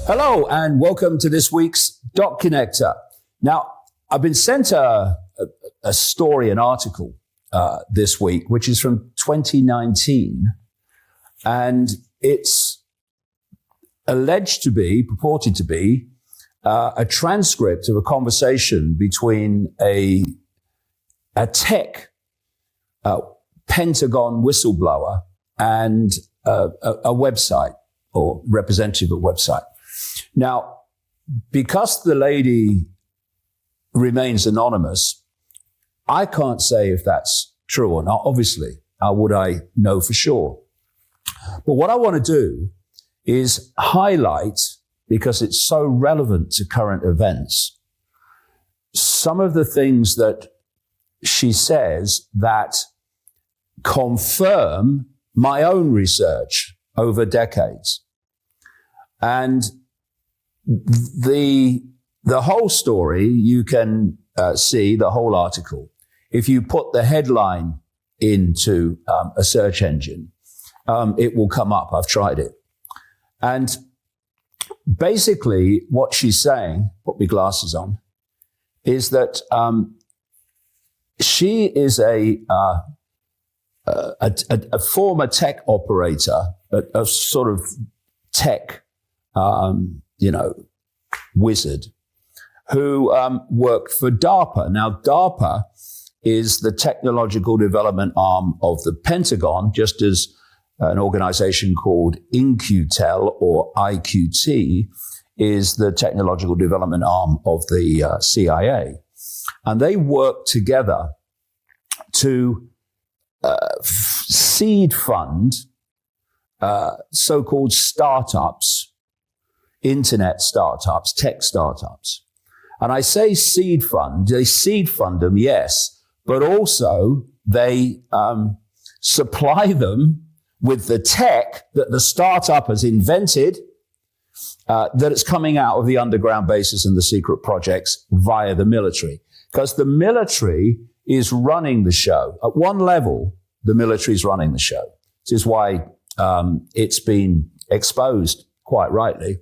Hello and welcome to this week's Dot Connector. Now, I've been sent a story, an article this week, which is from 2019, and it's alleged to be, purported to be, a transcript of a conversation between a tech Pentagon whistleblower and a website or representative of a website. Now, because the lady remains anonymous, I can't say if that's true or not. Obviously, how would I know for sure? But what I want to do is highlight, because it's so relevant to current events, some of the things that she says that confirm my own research over decades. And the whole story, you can see the whole article. If you put the headline into a search engine, it will come up. I've tried it. And basically what she's saying, put my glasses on, is that she is a former tech operator, a sort of tech wizard who worked for DARPA. Now, DARPA is the technological development arm of the Pentagon, just as an organization called InQtel or IQT is the technological development arm of the CIA. And they work together to seed fund so-called startups, internet startups, tech startups. And I say seed fund, they seed fund them, yes, but also they supply them with the tech that the startup has invented, that it's coming out of the underground bases and the secret projects via the military. Because the military is running the show. At one level, the military is running the show. This is why it's been exposed, quite rightly,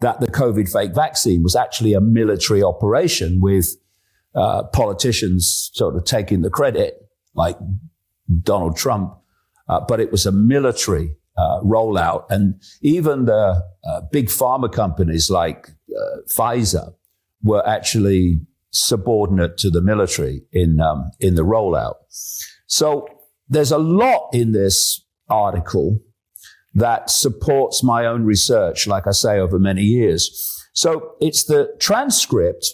that the COVID fake vaccine was actually a military operation with politicians sort of taking the credit, like Donald Trump, but it was a military rollout. And even the big pharma companies like Pfizer were actually subordinate to the military in the rollout. So there's a lot in this article that supports my own research, like I say, over many years. So it's the transcript,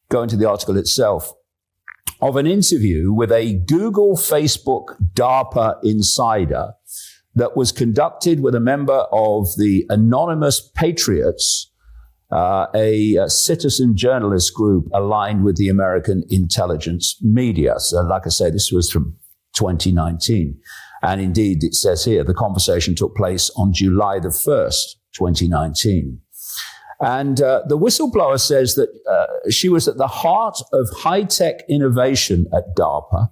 going to the article itself, of an interview with a Google, Facebook, DARPA insider that was conducted with a member of the Anonymous Patriots, a citizen journalist group aligned with the American intelligence media. So like I said, this was from 2019. And indeed, it says here, the conversation took place on July the 1st, 2019. And the whistleblower says that she was at the heart of high-tech innovation at DARPA,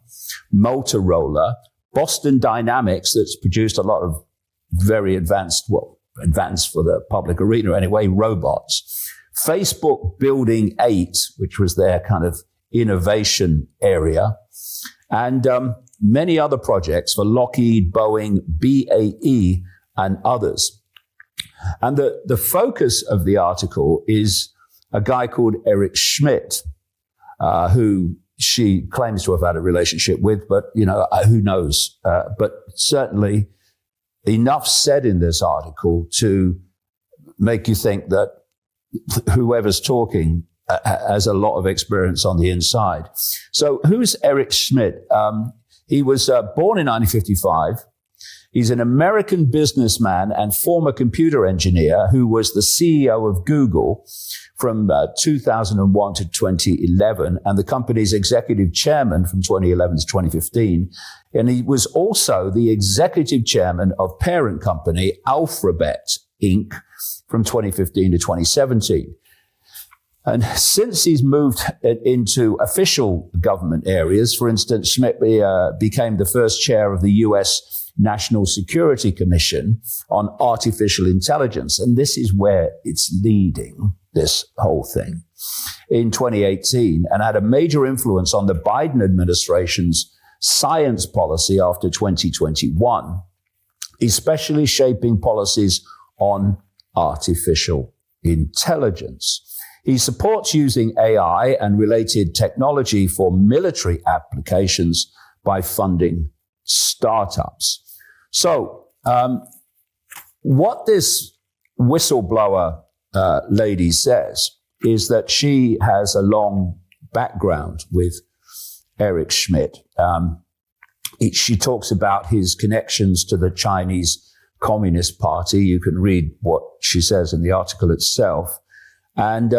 Motorola, Boston Dynamics, that's produced a lot of very advanced for the public arena anyway, robots. Facebook Building 8, which was their kind of innovation area. And many other projects for Lockheed, Boeing, BAE, and others. And the focus of the article is a guy called Eric Schmidt, who she claims to have had a relationship with, but, who knows? But certainly enough said in this article to make you think that whoever's talking has a lot of experience on the inside. So who's Eric Schmidt? He was born in 1955. He's an American businessman and former computer engineer who was the CEO of Google from 2001 to 2011 and the company's executive chairman from 2011 to 2015. And he was also the executive chairman of parent company Alphabet, Inc. from 2015 to 2017. And since he's moved into official government areas, for instance, Schmidt became the first chair of the U.S. National Security Commission on Artificial Intelligence. And this is where it's leading, this whole thing, in 2018, and had a major influence on the Biden administration's science policy after 2021, especially shaping policies on artificial intelligence. He supports using AI and related technology for military applications by funding startups. So, what this whistleblower lady says is that she has a long background with Eric Schmidt. She talks about his connections to the Chinese Communist Party. You can read what she says in the article itself. And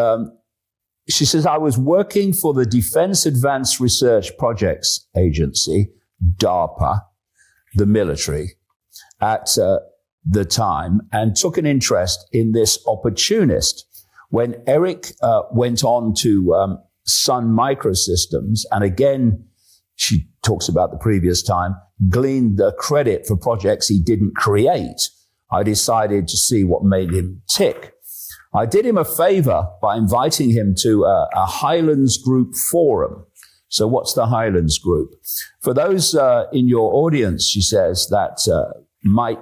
she says, I was working for the Defense Advanced Research Projects Agency, DARPA, the military, at the time, and took an interest in this opportunist. When Eric went on to Sun Microsystems, and again, she talks about the previous time, gleaned the credit for projects he didn't create, I decided to see what made him tick. I did him a favor by inviting him to a Highlands Group forum. So what's the Highlands Group? For those in your audience, she says, that might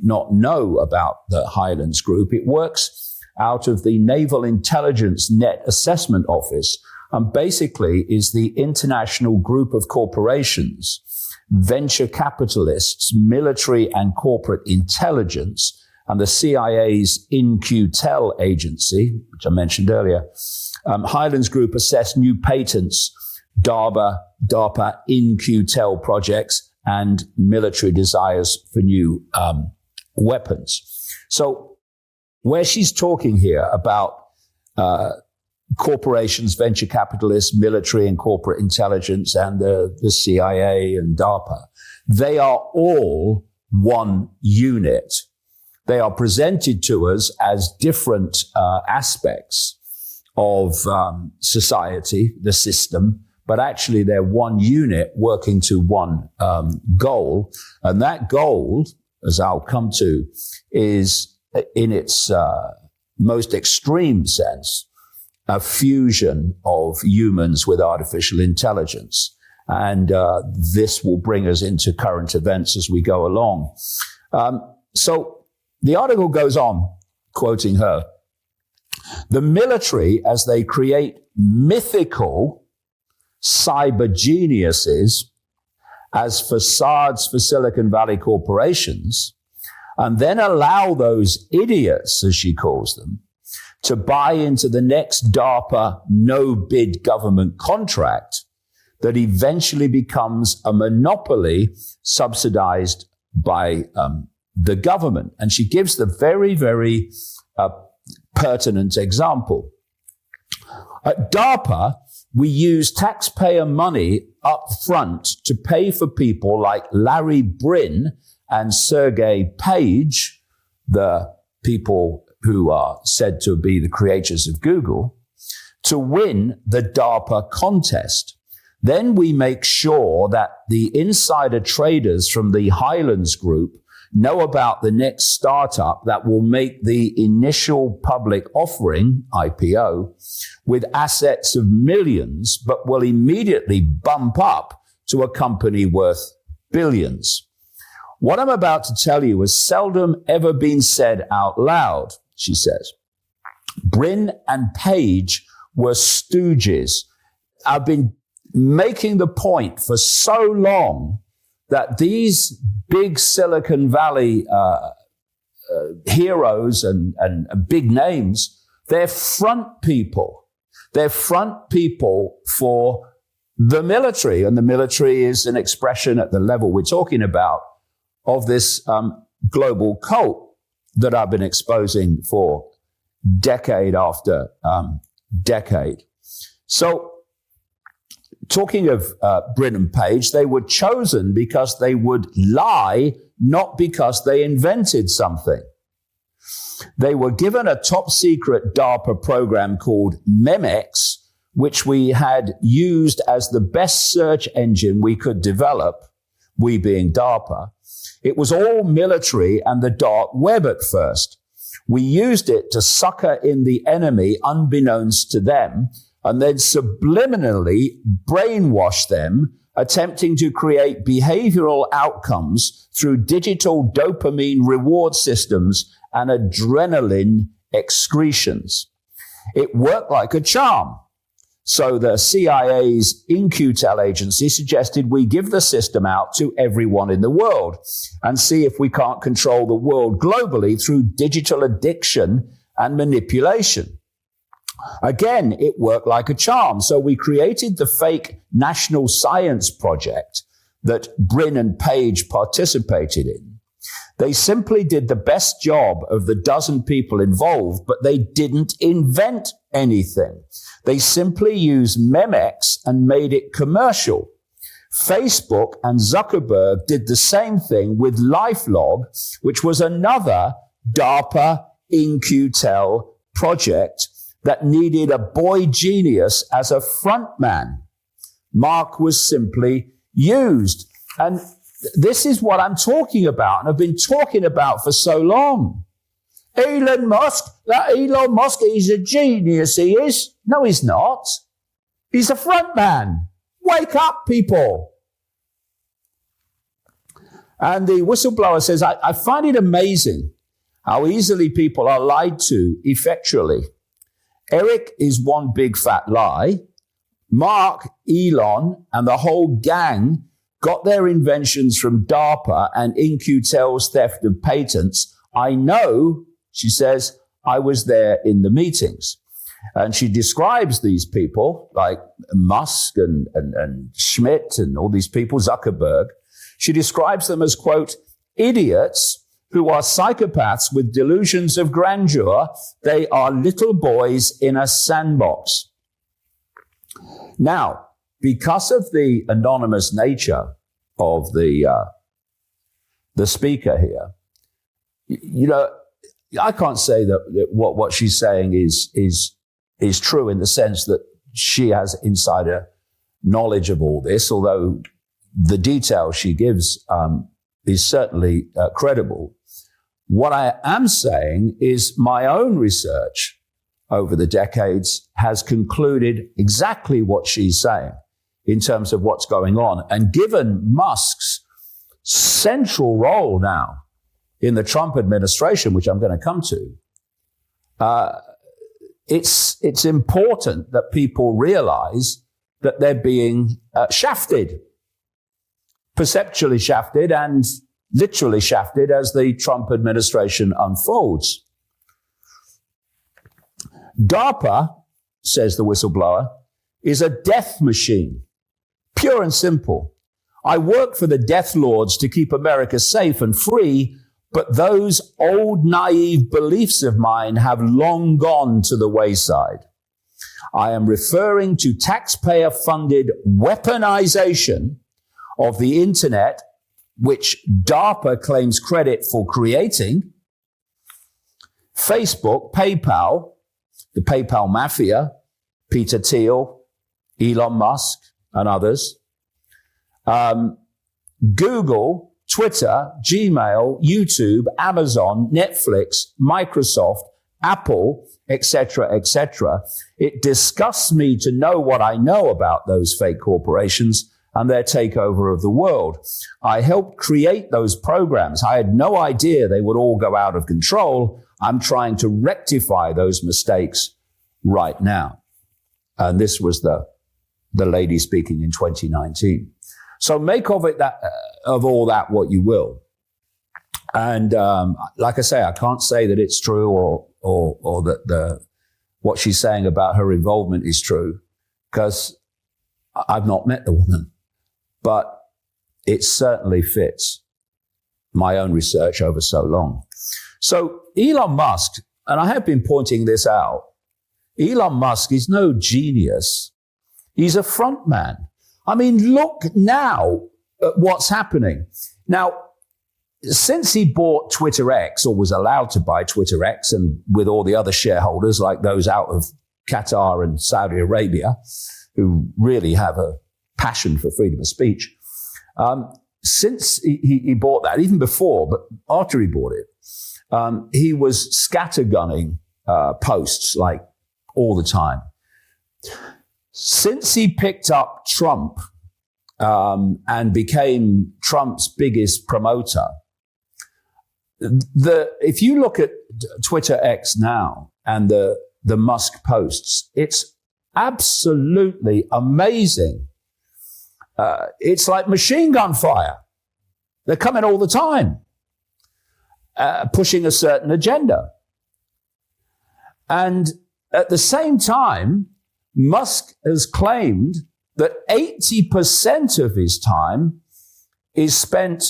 not know about the Highlands Group, it works out of the Naval Intelligence Net Assessment Office, and basically is the international group of corporations, venture capitalists, military and corporate intelligence, and the CIA's In-Q-Tel agency, which I mentioned earlier. Highlands Group assess new patents, DARPA In-Q-Tel projects, and military desires for new weapons. So where she's talking here about corporations, venture capitalists, military and corporate intelligence, and the CIA and DARPA, they are all one unit. They are presented to us as different aspects of society, the system, but actually they're one unit working to one goal. And that goal, as I'll come to, is in its most extreme sense, a fusion of humans with artificial intelligence. And this will bring us into current events as we go along. So the article goes on, quoting her, the military, as they create mythical cyber geniuses as facades for Silicon Valley corporations, and then allow those idiots, as she calls them, to buy into the next DARPA no-bid government contract that eventually becomes a monopoly subsidized by the government. And she gives the very, very pertinent example. At DARPA, we use taxpayer money up front to pay for people like Larry Brin and Sergey Page, the people who are said to be the creators of Google, to win the DARPA contest. Then we make sure that the insider traders from the Highlands Group know about the next startup that will make the initial public offering, IPO, with assets of millions, but will immediately bump up to a company worth billions. What I'm about to tell you has seldom ever been said out loud, she says. Brin and Page were stooges. I've been making the point for so long that these big Silicon Valley heroes and big names, they're front people. They're front people for the military. And the military is an expression at the level we're talking about of this global cult that I've been exposing for decade after decade. So, talking of Brin and Page, they were chosen because they would lie, not because they invented something. They were given a top secret DARPA program called Memex, which we had used as the best search engine we could develop, we being DARPA. It was all military and the dark web at first. We used it to sucker in the enemy unbeknownst to them and then subliminally brainwash them, attempting to create behavioral outcomes through digital dopamine reward systems and adrenaline excretions. It worked like a charm. So the CIA's In-Q-Tel agency suggested we give the system out to everyone in the world and see if we can't control the world globally through digital addiction and manipulation. Again, it worked like a charm. So we created the fake National Science Project that Brin and Page participated in. They simply did the best job of the dozen people involved, but they didn't invent anything. They simply used Memex and made it commercial. Facebook and Zuckerberg did the same thing with LifeLog, which was another DARPA In-Q-Tel project that needed a boy genius as a front man. Mark was simply used. And this is what I'm talking about, and I've been talking about for so long. Elon Musk, he's a genius, he is. No, he's not. He's a front man. Wake up, people. And the whistleblower says, I find it amazing how easily people are lied to effectually. Eric is one big fat lie. Mark, Elon, and the whole gang got their inventions from DARPA and In-Q-Tel's theft of patents. I know, she says, I was there in the meetings. And she describes these people like Musk and Schmidt and all these people, Zuckerberg. She describes them as, quote, idiots who are psychopaths with delusions of grandeur. They are little boys in a sandbox. Now, because of the anonymous nature of the speaker here, you know, I can't say that what she's saying is true in the sense that she has insider knowledge of all this, although the detail she gives is certainly credible. What I am saying is my own research over the decades has concluded exactly what she's saying in terms of what's going on. And given Musk's central role now in the Trump administration, which I'm going to come to, it's important that people realize that they're being shafted, perceptually shafted and literally shafted as the Trump administration unfolds. DARPA, says the whistleblower, is a death machine, pure and simple. I work for the death lords to keep America safe and free, but those old naive beliefs of mine have long gone to the wayside. I am referring to taxpayer-funded weaponization of the internet, which DARPA claims credit for creating, Facebook, PayPal, the PayPal mafia, Peter Thiel, Elon Musk, and others, Google, Twitter, Gmail, YouTube, Amazon, Netflix, Microsoft, Apple, etc., etc. It disgusts me to know what I know about those fake corporations and their takeover of the world. I helped create those programs. I had no idea they would all go out of control. I'm trying to rectify those mistakes right now. And this was the lady speaking in 2019. So make of it of all that what you will. And like I say, I can't say that it's true or that what she's saying about her involvement is true, because I've not met the woman. But it certainly fits my own research over so long. So Elon Musk, and I have been pointing this out, Elon Musk is no genius. He's a front man. I mean, look now at what's happening. Now, since he bought Twitter X, or was allowed to buy Twitter X, and with all the other shareholders, like those out of Qatar and Saudi Arabia, who really have a passion for freedom of speech, since he bought that, even before, but after he bought it, he was scattergunning posts like all the time. Since he picked up Trump and became Trump's biggest promoter, if you look at Twitter X now and the Musk posts, it's absolutely amazing. It's like machine gun fire. They're coming all the time, pushing a certain agenda. And at the same time, Musk has claimed that 80% of his time is spent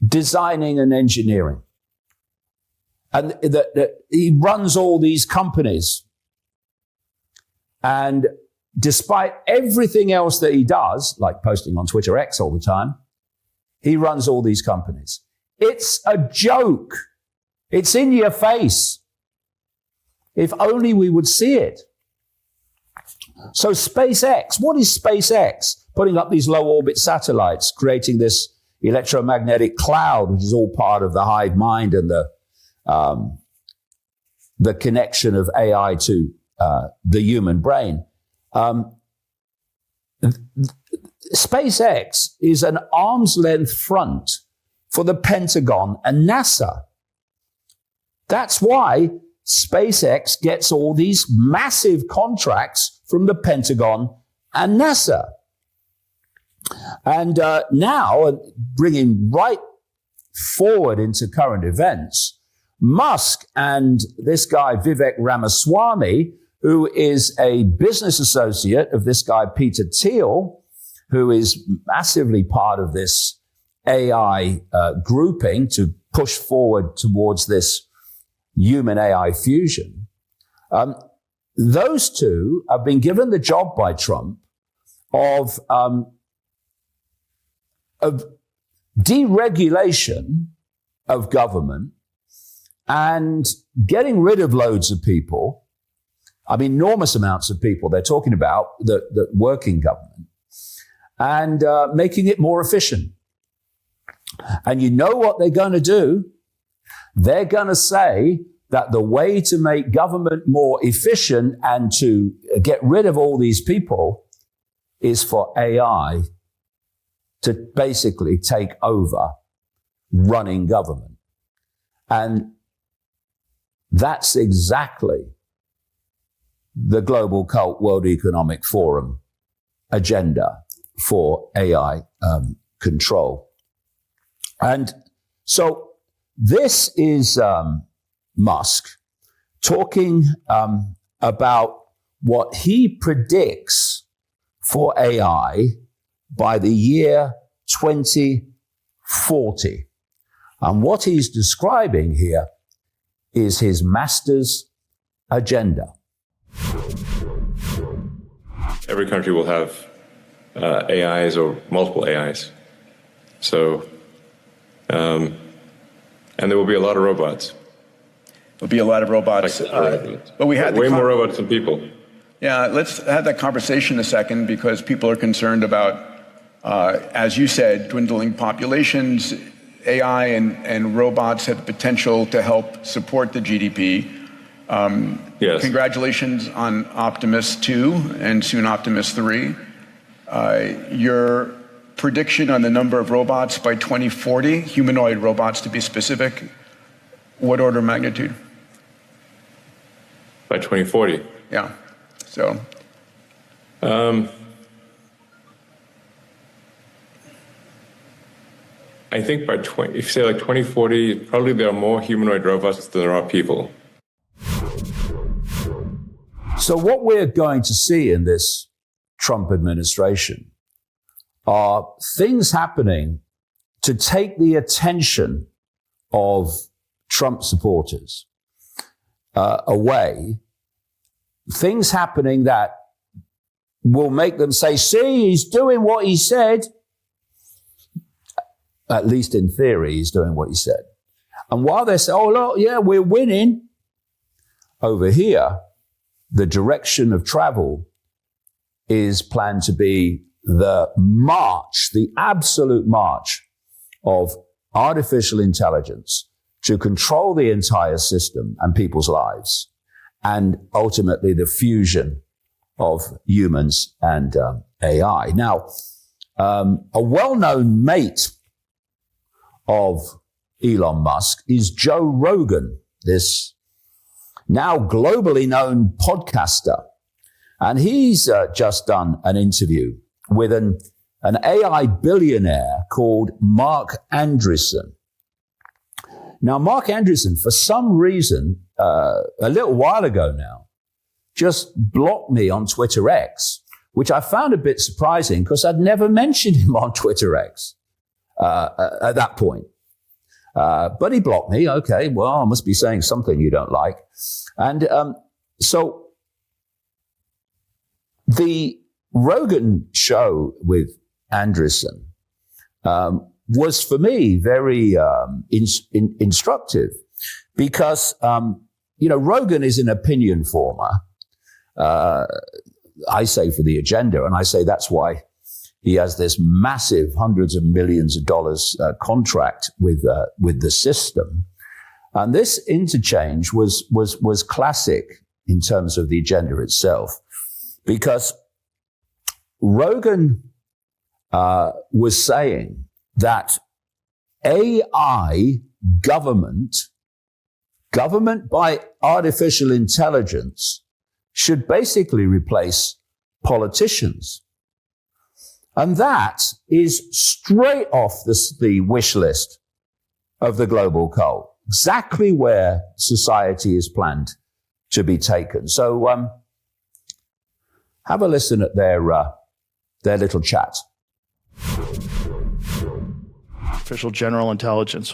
designing and engineering. And that he runs all these companies. And despite everything else that he does, like posting on Twitter X all the time, he runs all these companies. It's a joke. It's in your face. If only we would see it. So SpaceX, what is SpaceX? Putting up these low orbit satellites, creating this electromagnetic cloud, which is all part of the hive mind and the connection of AI to the human brain. SpaceX is an arm's length front for the Pentagon and NASA. That's why SpaceX gets all these massive contracts from the Pentagon and NASA. And now, bringing right forward into current events, Musk and this guy, Vivek Ramaswamy, who is a business associate of this guy, Peter Thiel, who is massively part of this AI grouping to push forward towards this human AI fusion. Those two have been given the job by Trump of deregulation of government and getting rid of loads of people. I mean, enormous amounts of people they're talking about that work in government, and making it more efficient. And you know what they're going to do? They're going to say that the way to make government more efficient and to get rid of all these people is for AI to basically take over running government. And that's exactly the Global Cult World Economic Forum agenda for AI control. And so this is Musk talking about what he predicts for AI by the year 2040. And what he's describing here is his master's agenda. Every country will have AIs or multiple AIs. So, and there will be a lot of robots. There'll be a lot of robots. But we had way more robots than people. Yeah, let's have that conversation a second, because people are concerned about, as you said, dwindling populations. AI and robots have the potential to help support the GDP. Yes. Congratulations on Optimus 2 and soon Optimus 3. Your prediction on the number of robots by 2040, humanoid robots to be specific, what order of magnitude? By 2040? Yeah, so. I think if you say like 2040, probably there are more humanoid robots than there are people. So what we're going to see in this Trump administration are things happening to take the attention of Trump supporters away. Things happening that will make them say, see, he's doing what he said. At least in theory, he's doing what he said. And while they say, oh, look, yeah, we're winning, over here, the direction of travel is planned to be the march, the absolute march of artificial intelligence to control the entire system and people's lives, and ultimately the fusion of humans and AI. Now, a well-known mate of Elon Musk is Joe Rogan, this now globally known podcaster. And he's just done an interview with an AI billionaire called Mark Andreessen. Now, Mark Andreessen, for some reason, a little while ago now, just blocked me on Twitter X, which I found a bit surprising because I'd never mentioned him on Twitter X at that point. But he blocked me. Okay, well, I must be saying something you don't like. And so the Rogan show with Andreessen was for me very instructive because, Rogan is an opinion former. I say for the agenda, and I say that's why he has this massive hundreds of millions of dollars contract with the system. And this interchange was classic in terms of the agenda itself, because Rogan was saying that AI government by artificial intelligence should basically replace politicians. And that is straight off the wish list of the global cult, exactly where society is planned to be taken. So have a listen at their little chat. Artificial general intelligence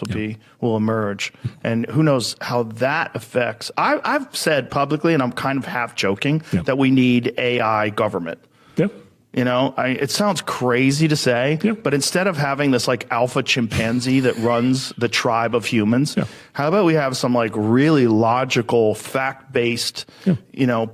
will emerge, and who knows how that affects. I've said publicly, and I'm kind of half joking, that we need AI government. Yeah. It sounds crazy to say, but instead of having this like alpha chimpanzee that runs the tribe of humans, how about we have some like really logical, fact-based,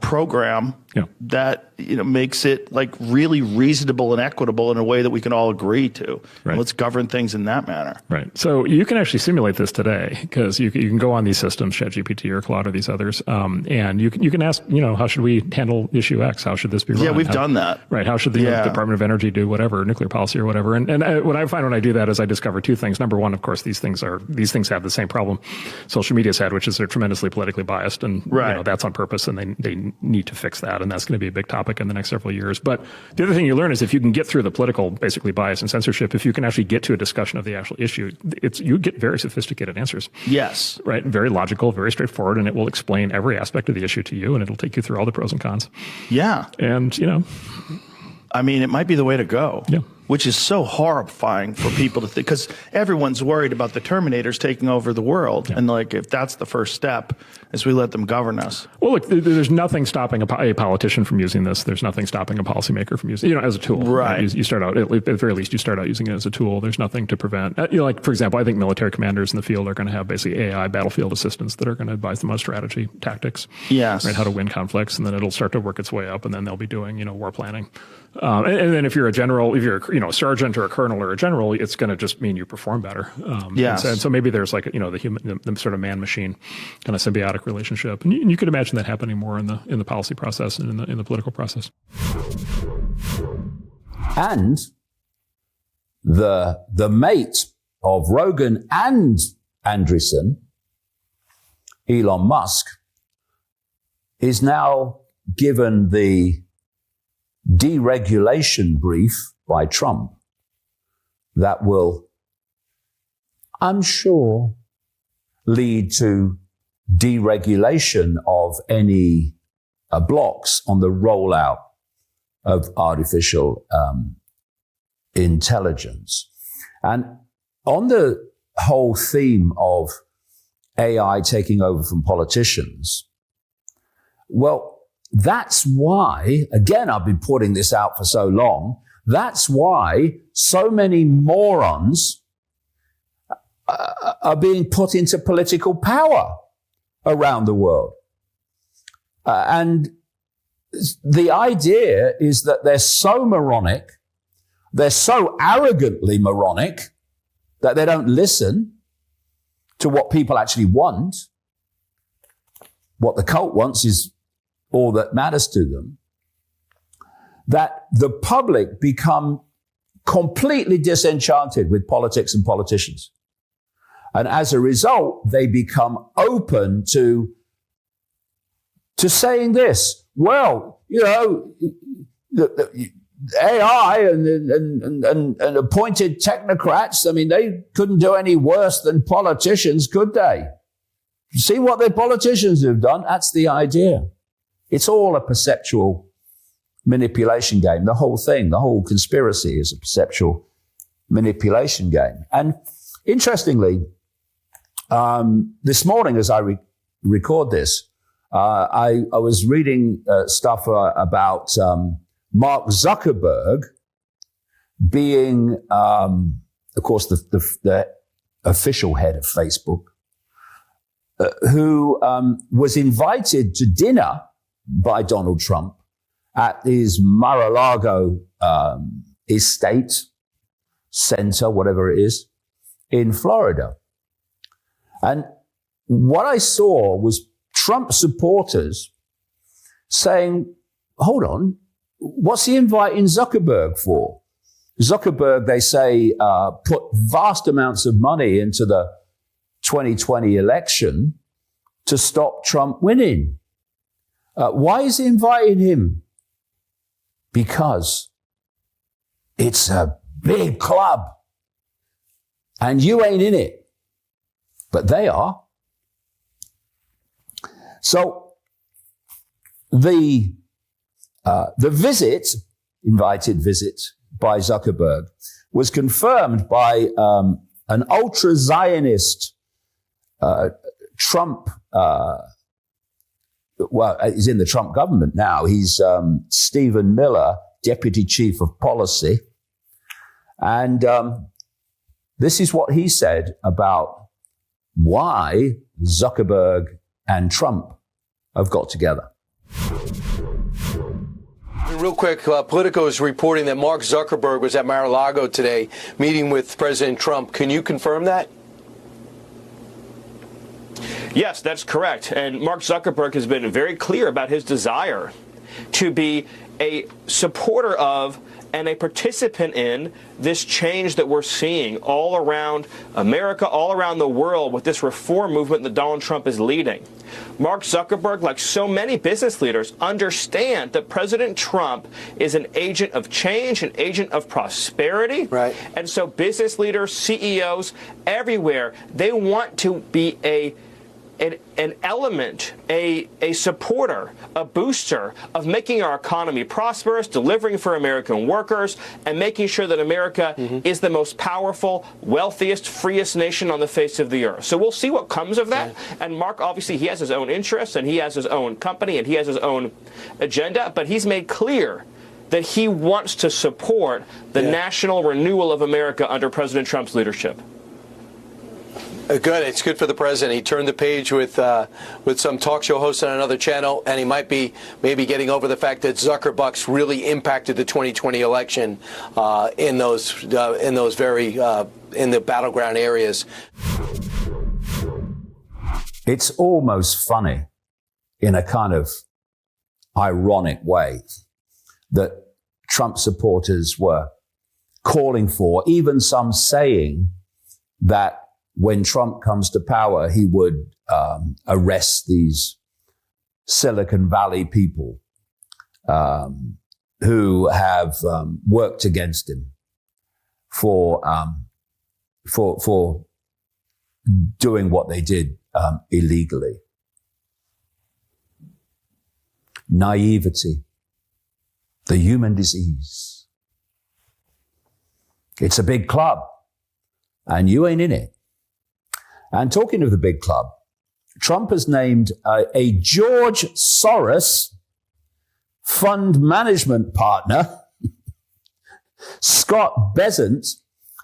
program that, makes it like really reasonable and equitable in a way that we can all agree to. Right. Let's govern things in that manner. Right. So you can actually simulate this today, because you can go on these systems, ChatGPT or Claude or these others, and you can ask, how should we handle issue X? How should this be run? Yeah, we've done that. Right. How should the Department of Energy do whatever, nuclear policy or whatever? And what I find when I do that is I discover two things. Number one, of course, these things have the same problem social media's had, which is they're tremendously politically biased, and that's on purpose, and they need to fix that, and that's going to be a big topic in the next several years. But the other thing you learn is if you can get through the political, basically bias and censorship, if you can actually get to a discussion of the actual issue, you get very sophisticated answers. Yes. Right. Very logical, very straightforward, and it will explain every aspect of the issue to you, and it'll take you through all the pros and cons. Yeah. And, I mean, it might be the way to go. Yeah. Which is so horrifying for people to think, because everyone's worried about the Terminators taking over the world. And like, if that's the first step, is we let them govern us. Well, look, there's nothing stopping a politician from using this. There's nothing stopping a policymaker from using it, as a tool. Right. You start out, at the very least, you start out using it as a tool. There's nothing to prevent. Like, for example, I think military commanders in the field are going to have basically AI battlefield assistants that are going to advise them on strategy, tactics. Yes. Right, how to win conflicts, and then it'll start to work its way up, and then they'll be doing, war planning. And then if you're a general, if you're a sergeant or a colonel or a general, it's going to just mean you perform better. Yes. And so maybe there's like, the sort of man-machine kind of symbiotic relationship. And you could imagine that happening more in the policy process and in the political process. And the mate of Rogan and Andreessen, Elon Musk, is now given the deregulation brief by Trump that will, I'm sure, lead to deregulation of any blocks on the rollout of artificial intelligence. And on the whole theme of AI taking over from politicians, well, that's why, again, I've been putting this out for so long, that's why so many morons are being put into political power around the world. And the idea is that they're so moronic they're so arrogantly moronic that they don't listen to what people actually want. What the cult wants is all that matters to them. That the public become completely disenchanted with politics and politicians. And as a result, they become open to saying this. Well, you know, the AI and appointed technocrats, I mean, they couldn't do any worse than politicians, could they? See what the politicians have done? That's the idea. It's all a perceptual manipulation game. The whole thing, the whole conspiracy is a perceptual manipulation game. And interestingly, this morning as I record this, I was reading stuff about Mark Zuckerberg being, of course, the official head of Facebook, who was invited to dinner by Donald Trump at his Mar-a-Lago estate center, whatever it is, in Florida. And what I saw was Trump supporters saying, hold on, what's he inviting Zuckerberg for? Zuckerberg, they say, put vast amounts of money into the 2020 election to stop Trump winning. Why is he inviting him? Because it's a big club and you ain't in it, but they are. So the invited visit by Zuckerberg was confirmed by an ultra-Zionist Trump, he's in the Trump government now. He's Stephen Miller, Deputy Chief of Policy. And this is what he said about why Zuckerberg and Trump have got together. Real quick, Politico is reporting that Mark Zuckerberg was at Mar-a-Lago today meeting with President Trump. Can you confirm that? Yes, that's correct. And Mark Zuckerberg has been very clear about his desire to be a supporter of and a participant in this change that we're seeing all around America, all around the world with this reform movement that Donald Trump is leading. Mark Zuckerberg, like so many business leaders, understand that President Trump is an agent of change, an agent of prosperity. Right. And so business leaders, CEOs, everywhere, they want to be an element, a supporter, a booster of making our economy prosperous, delivering for American workers, and making sure that America is the most powerful, wealthiest, freest nation on the face of the earth. So we'll see what comes of that. And Mark, obviously, he has his own interests, and he has his own company, and he has his own agenda, but he's made clear that he wants to support the national renewal of America under President Trump's leadership. Good. It's good for the president. He turned the page with some talk show host on another channel, and he might be maybe getting over the fact that Zuckerbucks really impacted the 2020 election in the battleground areas. It's almost funny in a kind of ironic way that Trump supporters were calling for, even some saying that when Trump comes to power, he would arrest these Silicon Valley people who have worked against him for doing what they did illegally. Naivety, the human disease. It's a big club, and you ain't in it. And talking of the big club, Trump has named a George Soros fund management partner, Scott Bessent,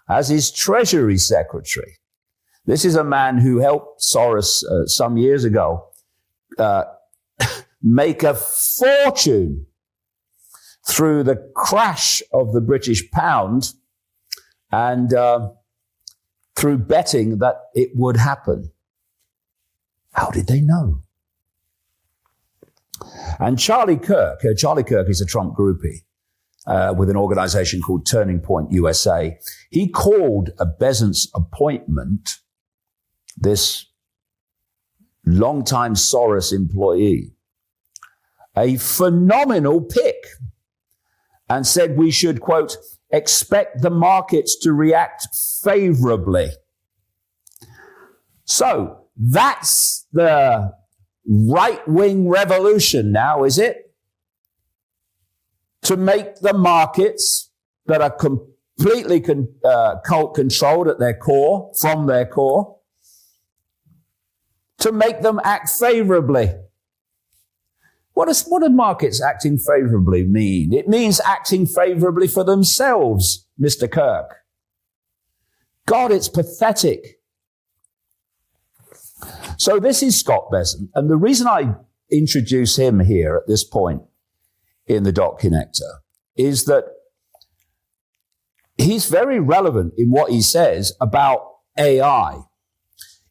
as his Treasury Secretary. This is a man who helped Soros some years ago make a fortune through the crash of the British pound and through betting that it would happen. How did they know? And Charlie Kirk is a Trump groupie with an organization called Turning Point USA. He called Bezant's appointment, this longtime Soros employee, a phenomenal pick, and said we should, quote, expect the markets to react favorably. So that's the right-wing revolution now, is it? To make the markets that are completely cult-controlled at their core, from their core, to make them act favorably. What does markets acting favorably mean? It means acting favorably for themselves, Mr. Kirk. God, it's pathetic. So this is Scott Bessent, and the reason I introduce him here at this point in the Dot Connector is that he's very relevant in what he says about AI.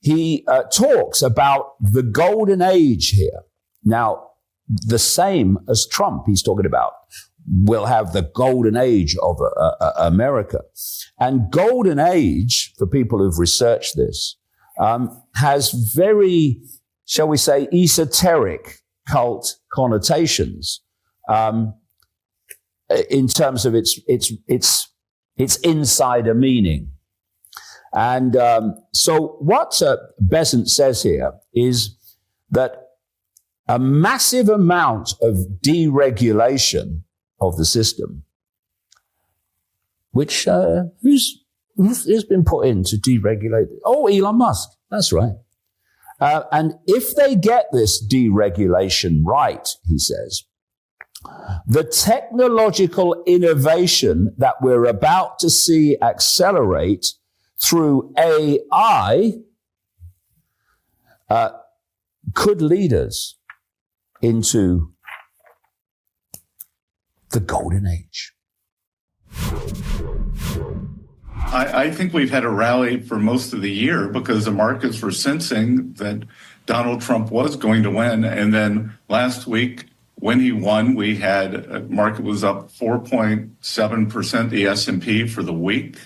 He talks about the golden age here. Now, the same as Trump, he's talking about. We'll have the golden age of America. And golden age, for people who've researched this, has very, shall we say, esoteric cult connotations in terms of its insider meaning. And so what Bessent says here is that a massive amount of deregulation of the system, which who's been put in to deregulate it? Oh, Elon Musk. That's right. And if they get this deregulation right, he says, the technological innovation that we're about to see accelerate through AI could lead us into the golden age. I think we've had a rally for most of the year because the markets were sensing that Donald Trump was going to win. And then last week, when he won, we had market was up 4.7%, the S&P for the week.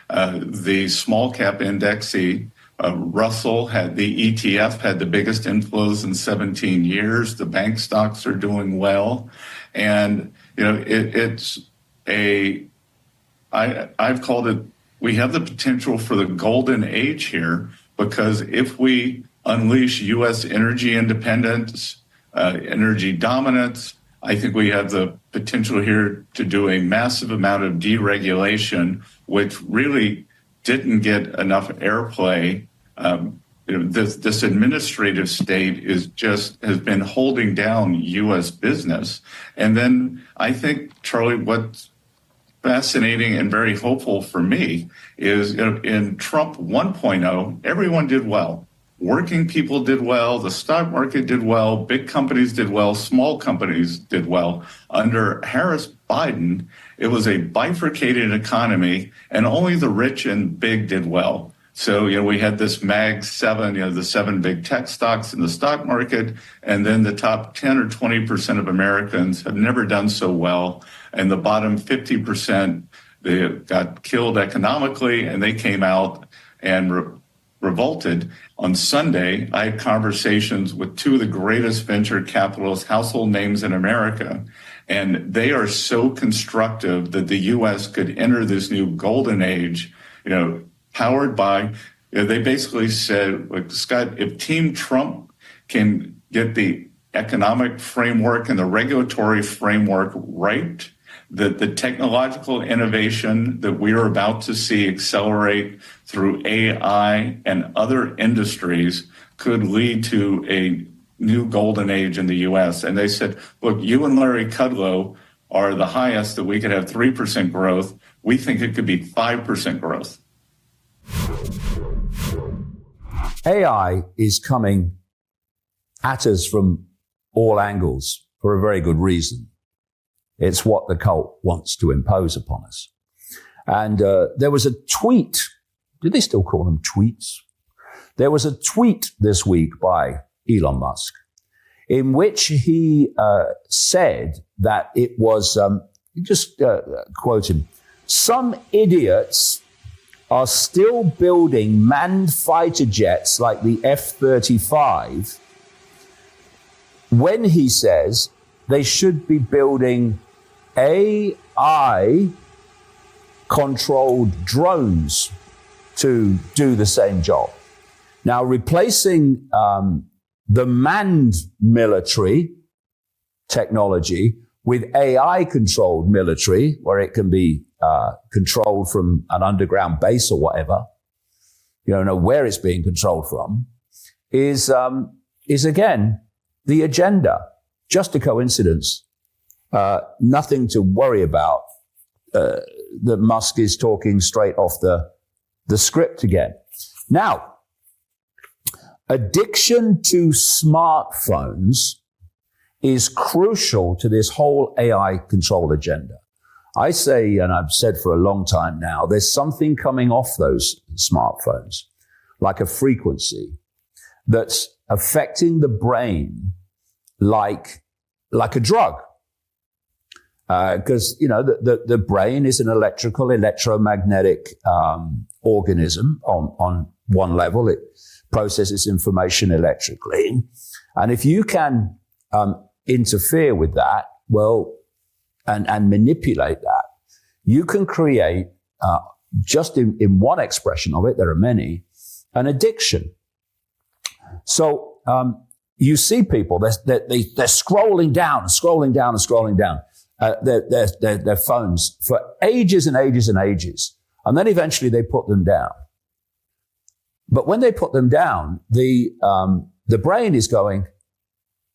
The small cap index, the Russell had the ETF had the biggest inflows in 17 years. The bank stocks are doing well. And, you know, I've called it, we have the potential for the golden age here, because if we unleash U.S. energy independence, energy dominance, I think we have the potential here to do a massive amount of deregulation, which really didn't get enough airplay. This administrative state has been holding down U.S. business. And then I think, Charlie, what's fascinating and very hopeful for me is in Trump 1.0, everyone did well. Working people did well, the stock market did well, big companies did well, small companies did well. Under Harris-Biden, it was a bifurcated economy, and only the rich and big did well. So, we had this Mag 7, the 7 big tech stocks in the stock market, and then the top 10 or 20% of Americans have never done so well. And the bottom 50%, they got killed economically, and they came out and revolted. On Sunday, I had conversations with two of the greatest venture capitalist household names in America, and they are so constructive that the U.S. could enter this new golden age, powered by, they basically said, like, Scott, if Team Trump can get the economic framework and the regulatory framework right, that the technological innovation that we are about to see accelerate through AI and other industries could lead to a new golden age in the U.S. And they said, look, you and Larry Kudlow are the highest that we could have 3% growth. We think it could be 5% growth. AI is coming at us from all angles for a very good reason. It's what the cult wants to impose upon us. And there was a tweet. Do they still call them tweets? There was a tweet this week by Elon Musk in which he said that it was, just quote him, some idiots are still building manned fighter jets like the F-35 when he says they should be building AI-controlled drones to do the same job. Now, replacing the manned military technology with AI-controlled military, where it can be controlled from an underground base or whatever, you don't know where it's being controlled from, is again the agenda. Just a coincidence. Nothing to worry about. That Musk is talking straight off the script again. Now, addiction to smartphones is crucial to this whole AI control agenda. I say, and I've said for a long time now, there's something coming off those smartphones, like a frequency that's affecting the brain like a drug. Because, the brain is an electromagnetic organism on one level. It processes information electrically. And if you can interfere with that, well, and manipulate that, you can create, just in one expression of it, there are many, an addiction. So you see people, they're scrolling down their phones for ages and ages and ages. And then eventually they put them down. But when they put them down, the brain is going,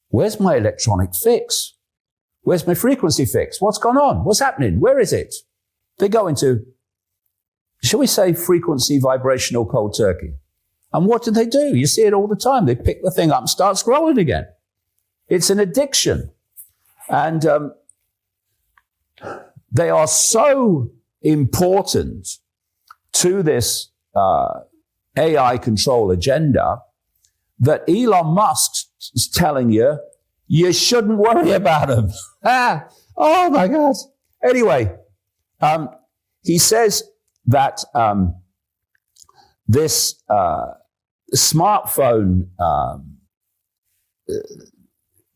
where's my electronic fix? Where's my frequency fix? What's gone on? What's happening? Where is it? They go into, shall we say, frequency vibrational cold turkey. And what do? You see it all the time. They pick the thing up and start scrolling again. It's an addiction. And they are so important to this AI control agenda that Elon Musk is telling you, you shouldn't worry about them. Oh my God. Anyway, he says that this smartphone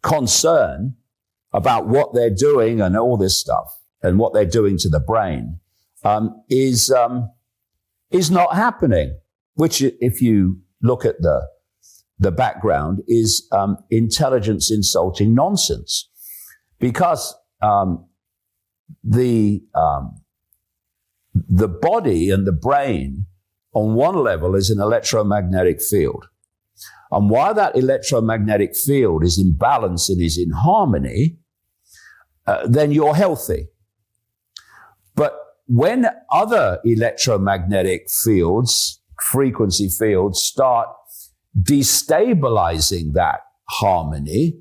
concern about what they're doing and all this stuff and what they're doing to the brain is not happening, which, if you look at the background, is intelligence insulting nonsense, because the body and the brain on one level is an electromagnetic field. And while that electromagnetic field is in balance and is in harmony, then you're healthy. But when other electromagnetic fields, frequency fields, start destabilizing that harmony,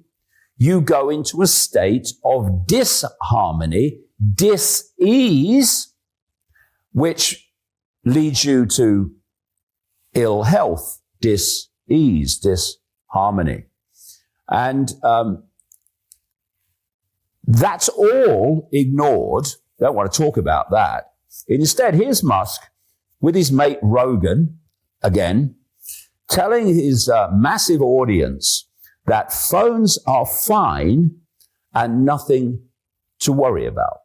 you go into a state of disharmony, dis-ease, which leads you to ill health, dis-ease, disharmony. And that's all ignored. Don't want to talk about that. Instead, here's Musk with his mate Rogan, again, telling his massive audience that phones are fine and nothing to worry about.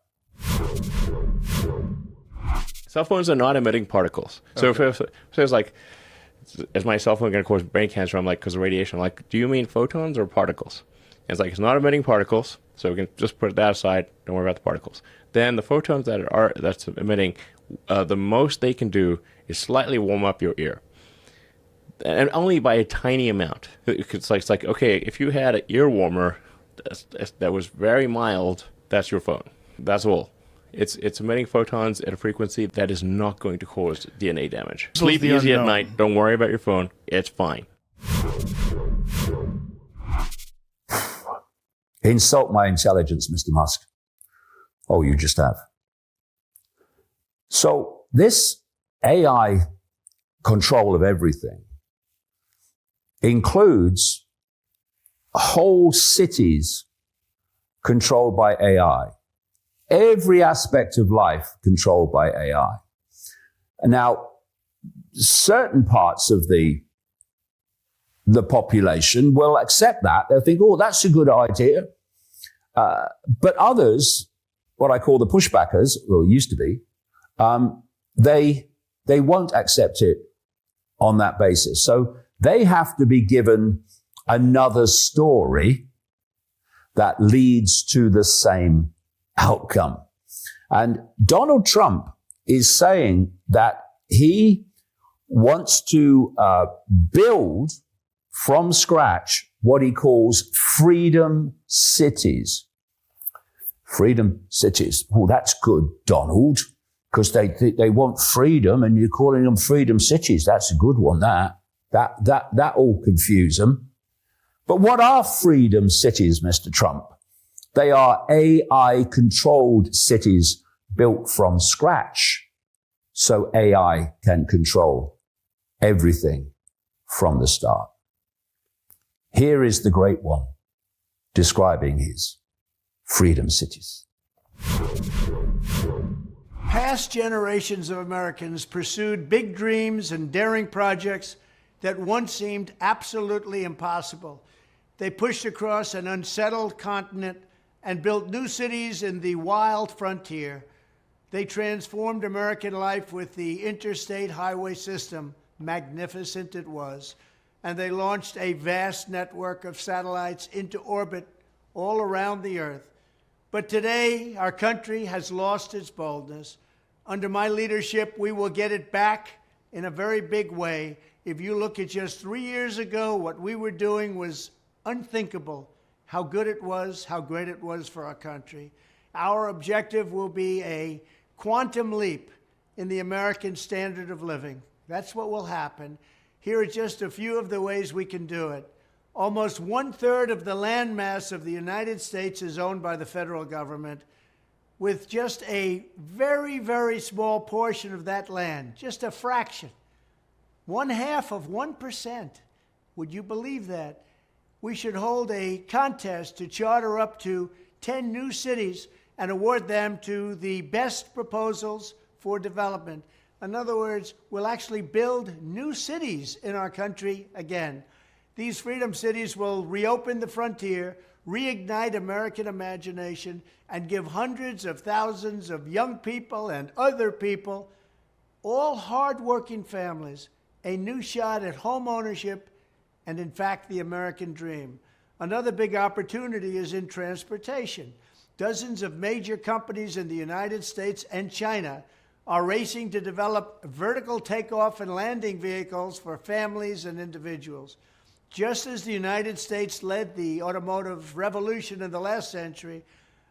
Cell phones are not emitting particles. So if it's like, is my cell phone going to cause brain cancer? I'm like, because of radiation. I'm like, do you mean photons or particles? And it's like, it's not emitting particles, so we can just put that aside. Don't worry about the particles. Then the photons that's emitting, the most they can do is slightly warm up your ear. And only by a tiny amount. It's like okay, if you had an ear warmer that was very mild, that's your phone. That's all. It's emitting photons at a frequency that is not going to cause DNA damage. Sleep easy at night. Don't worry about your phone. It's fine. Insult my intelligence, Mr. Musk. Oh, you just have. So this AI control of everything includes whole cities controlled by AI. Every aspect of life controlled by AI. Now, certain parts of the population will accept that. They'll think, oh, that's a good idea. But others, what I call the pushbackers, well, used to be, they won't accept it on that basis. So they have to be given another story that leads to the same outcome. And Donald Trump is saying that he wants to build from scratch what he calls freedom cities. Freedom cities. Oh, that's good, Donald, because they want freedom and you're calling them freedom cities. That's a good one, that all confuse them. But what are freedom cities, Mr. Trump? They are AI-controlled cities built from scratch, so AI can control everything from the start. Here is the great one describing his freedom cities. Past generations of Americans pursued big dreams and daring projects that once seemed absolutely impossible. They pushed across an unsettled continent and built new cities in the wild frontier. They transformed American life with the interstate highway system. Magnificent it was. And they launched a vast network of satellites into orbit all around the Earth. But today, our country has lost its boldness. Under my leadership, we will get it back in a very big way. If you look at just 3 years ago, what we were doing was unthinkable. How good it was, how great it was for our country. Our objective will be a quantum leap in the American standard of living. That's what will happen. Here are just a few of the ways we can do it. Almost 1/3 of the land mass of the United States is owned by the federal government, with just a very, very small portion of that land, just a fraction, 1/2 of 1%. Would you believe that? We should hold a contest to charter up to 10 new cities and award them to the best proposals for development. In other words, we'll actually build new cities in our country again. These freedom cities will reopen the frontier, reignite American imagination, and give hundreds of thousands of young people and other people, all hardworking families, a new shot at home ownership and, in fact, the American dream. Another big opportunity is in transportation. Dozens of major companies in the United States and China are racing to develop vertical takeoff and landing vehicles for families and individuals. Just as the United States led the automotive revolution in the last century,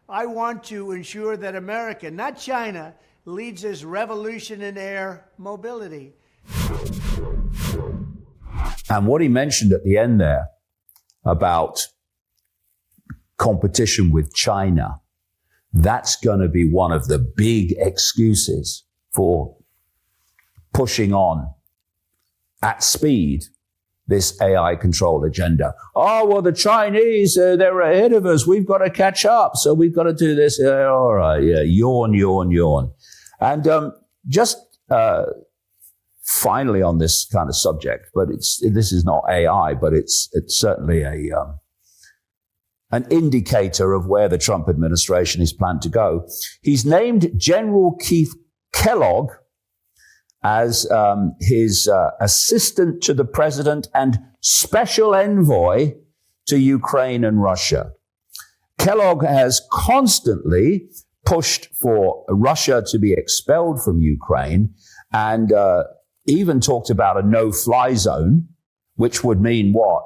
I want to ensure that America, not China, leads this revolution in air mobility. And what he mentioned at the end there about competition with China, that's going to be one of the big excuses for pushing on at speed this AI control agenda. Oh, well, the Chinese, they're ahead of us. We've got to catch up. So we've got to do this. All right. Yeah. Yawn, yawn, yawn. And just finally on this kind of subject, but this is not AI, but it's certainly an indicator of where the Trump administration is planned to go. He's named General Keith Kellogg as his assistant to the president and special envoy to Ukraine and Russia. Kellogg has constantly pushed for Russia to be expelled from Ukraine and even talked about a no-fly zone, which would mean what?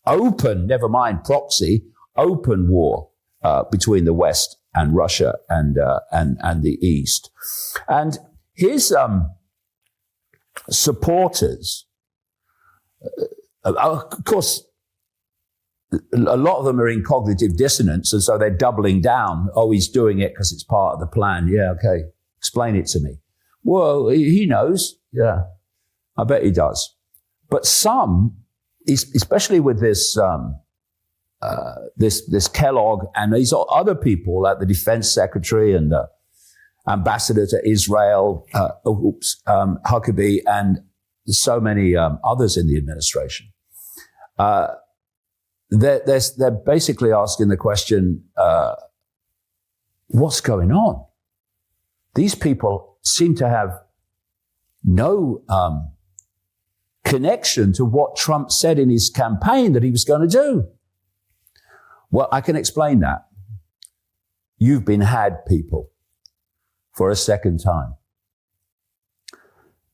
Open, never mind proxy, open war between the West and Russia and the East. And his supporters, of course, a lot of them are in cognitive dissonance, and so they're doubling down. Oh, he's doing it because it's part of the plan. Yeah, okay. Explain it to me. Well, he knows. Yeah, I bet he does. But some, especially with this Kellogg and these other people, like the defense secretary and the ambassador to Israel, Huckabee, and so many others in the administration. They're basically asking the question, what's going on? These people seem to have no connection to what Trump said in his campaign that he was going to do. Well, I can explain that. You've been had, people, for a second time.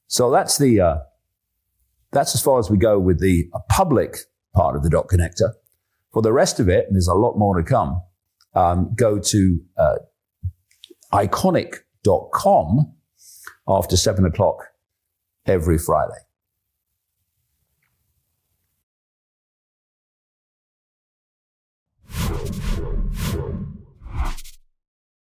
So that's as far as we go with the public part of the dot connector. For the rest of it, and there's a lot more to come, go to iconic.com after 7 o'clock every Friday.